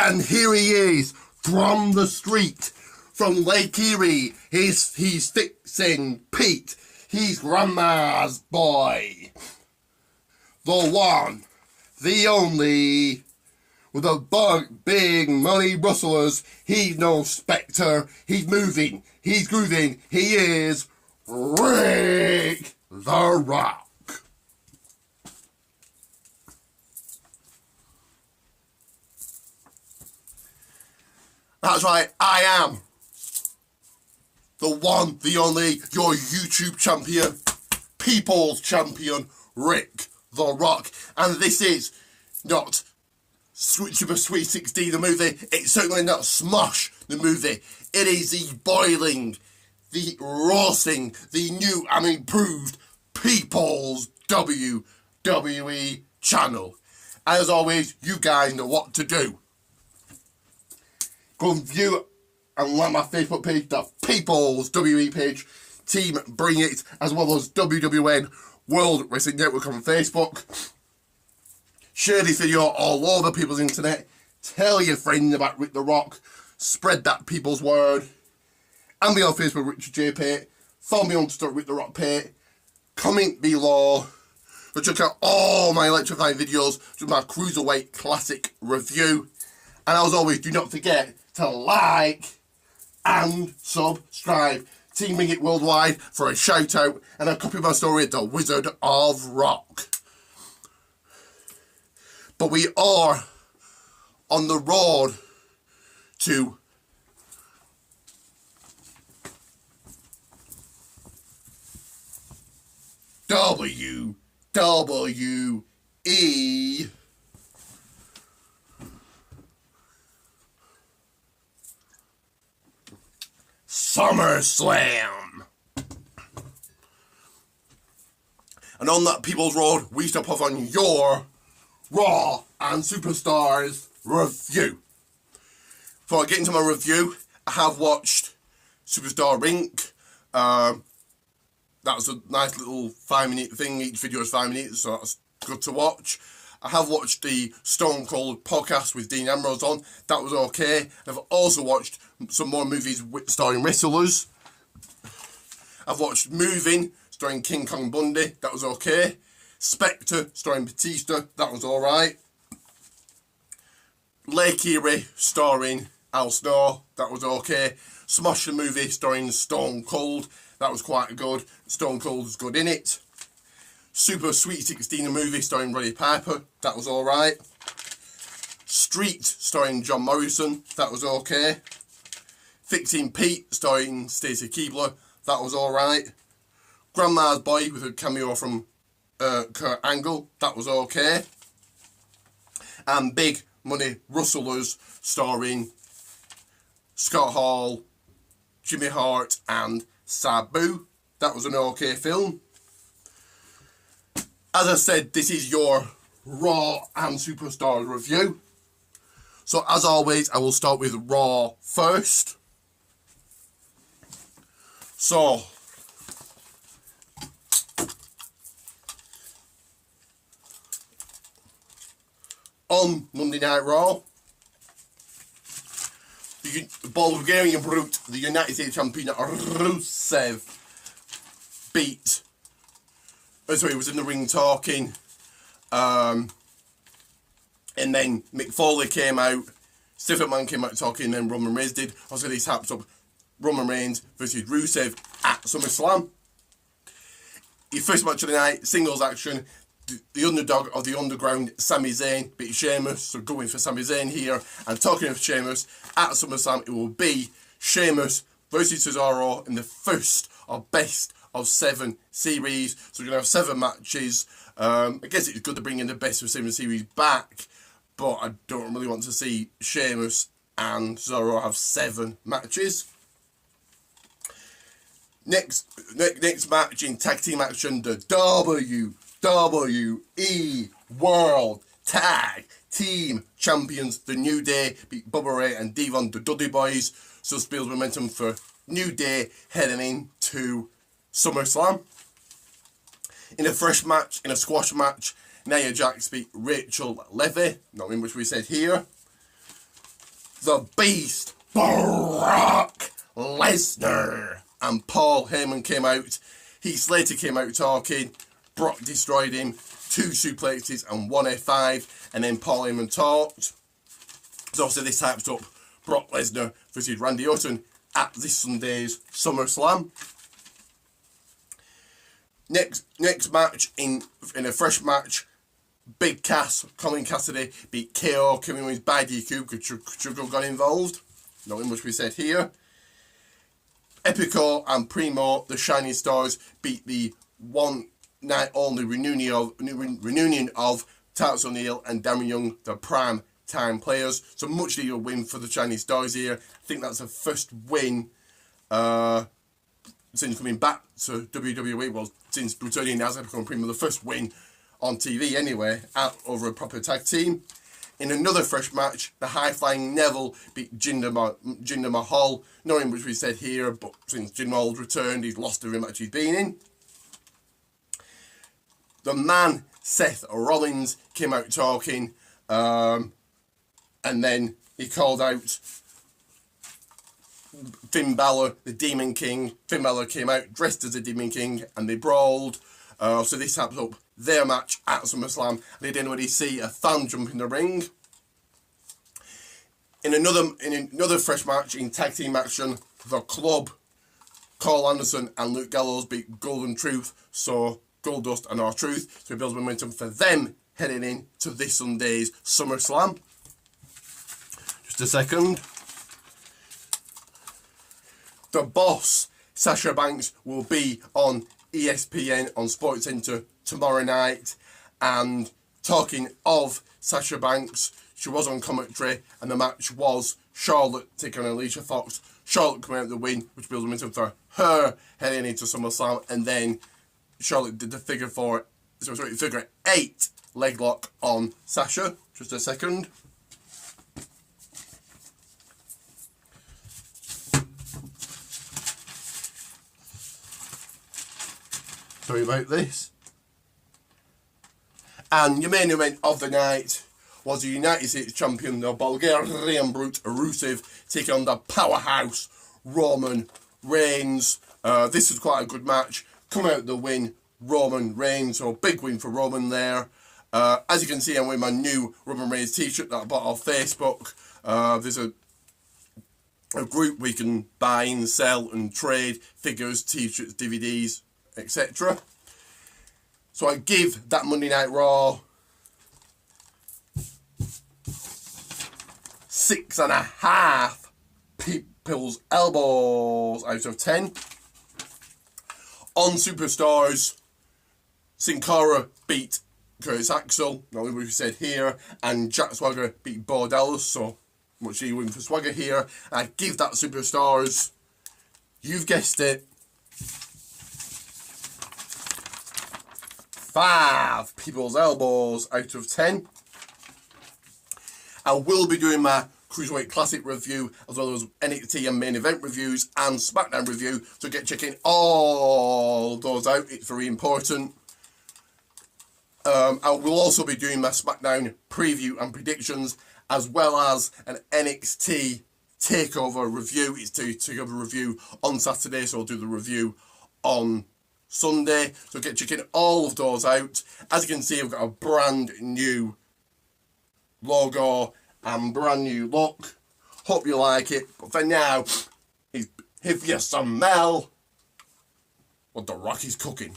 And here he is from the street, from Lake Erie. He's fixing Pete. He's Grandma's boy. The one, the only, with the big money rustlers. He's no spectre. He's moving. He's grooving. He is Rick the Rock. That's right, I am the one, the only, your YouTube champion, people's champion, Rick the Rock. And this is not Super Sweet 16 the movie. It's certainly not Smosh the movie. It is the boiling, the roasting, the new and improved People's WWE channel. As always, you guys know what to do. Go and view and like my Facebook page, the People's WWE page, Team Bring It, as well as WWN World Wrestling Network on Facebook. Share this video all over people's internet. Tell your friends about Rick the Rock. Spread that people's word. And be on Facebook, Richard J. Pate. Follow me on Twitter, Rick the Rock Pate. Comment below. Go check out all my electrifying videos with my Cruiserweight Classic review. And as always, do not forget to like and subscribe. Team Bring It Worldwide for a shout out and a copy of my story, The Wizard of Rock. But we are on the road to WWE SummerSlam. And on that People's Road, we stop off on your Raw and Superstars review. Before I get into my review, I have watched Superstar Inc. That was a nice little 5-minute thing. Each video is 5 minutes, so that's good to watch. I have watched the Stone Cold podcast with Dean Ambrose on. That was okay. I've also watched some more movies starring wrestlers. I've watched Moving, starring King Kong Bundy. That was okay. Spectre, starring Batista. That was alright. Lake Erie, starring Al Snow. That was okay. Smosh the movie, starring Stone Cold. That was quite good. Stone Cold was good in it. Super Sweet 16 a movie starring Roddy Piper. That was alright. Street starring John Morrison. That was okay. Fixing Pete starring Stacy Keibler. That was alright. Grandma's Boy with a cameo from Kurt Angle. That was okay. And Big Money Rustlers starring Scott Hall, Jimmy Hart and Sabu. That was an okay film. As I said, this is your Raw and Superstars review. So as always, I will start with Raw first. So, on Monday Night Raw, the Bulgarian Brute, the United States Champion Rusev, beat. Sorry, he was in the ring talking, and then Mick Foley came out, Steve McMahon came out talking, and then Roman Reigns did. Also, this happens up Roman Reigns versus Rusev at SummerSlam. Your first match of the night, singles action. The underdog of the underground, Sami Zayn, beat Sheamus. So going for Sami Zayn here. And talking of Sheamus, at SummerSlam, it will be Sheamus versus Cesaro in the first of best of 7 series. So we're going to have 7 matches. I guess it's good to bring in the best of 7 series back, but I don't really want to see Sheamus and Cesaro have 7 matches. Next match in tag team action, the WWE World Tag Team Champions, the New Day, beat Bubba Ray and Devon, the Dudley Boys. So this builds momentum for New Day heading into SummerSlam. In a fresh match, in a squash match, Nia Jax beat Rachel Levy, not in which we said here. the Beast, Brock Lesnar. And Paul Heyman came out. Heath Slater came out talking. Brock destroyed him. 2 suplexes and 1 F5. And then Paul Heyman talked. So obviously this hypes up Brock Lesnar versus Randy Orton at this Sunday's SummerSlam. Next match in a fresh match, Big Cass, Colin Cassidy beat KO, Kevin Owens by DQ because Triple got involved. Nothing much we said here. Epico and Primo, the Shining Stars, beat the one night only reunion of Titus O'Neil and Darren Young, the Prime Time players. So much needed win for the Shining Stars here. I think that's the first win since coming back to WWE. Well, since returning as Epico and Primo, the first win on TV anyway, over a proper tag team. In another fresh match, the high-flying Neville beat Jinder Mahal. Knowing which we said here, but since Jinder Mahal's returned, he's lost every match he's been in. The man, Seth Rollins, came out talking, and then he called out Finn Balor, the Demon King. Finn Balor came out dressed as a Demon King, and they brawled. So this happens up their match at SummerSlam. Did anybody see a fan jump in the ring? In another fresh match in tag team action, the Club, Carl Anderson and Luke Gallows beat Golden Truth. So Goldust and R-Truth. So it builds momentum for them heading in to this Sunday's SummerSlam. Just a second. The Boss, Sasha Banks, will be on ESPN on SportsCenter tomorrow night. And talking of Sasha Banks, she was on commentary, and the match was Charlotte taking on Alicia Fox. Charlotte coming out with the win, which builds momentum for her heading into SummerSlam. And then Charlotte did the figure 8 leg lock on Sasha. Just a second. Sorry about this. And your main event of the night was the United States champion, the Bulgarian Brute Rusev, taking on the powerhouse Roman Reigns. This was quite a good match. Coming out the win, Roman Reigns. So big win for Roman there. As you can see, I'm wearing my new Roman Reigns t-shirt that I bought off Facebook. There's a group where you can buy and sell and trade figures, t-shirts, DVDs, etc. So I give that Monday Night Raw 6.5 people's elbows out of 10. On Superstars, Sin Cara beat Curtis Axel, not what we said here, and Jack Swagger beat Bo Dallas, so much you win for Swagger here. I give that Superstars, you've guessed it, 5 people's elbows out of 10. I will be doing my Cruiserweight Classic review, as well as NXT and main event reviews and SmackDown review, so get checking all those out, it's very important. I will also be doing my SmackDown preview and predictions, as well as an NXT TakeOver review. It's TakeOver review on Saturday, so I'll do the review on Sunday, so get checking all of those out. As you can see, I've got a brand new logo and brand new look. Hope you like it, but for now, if you smell what The Rock is cooking.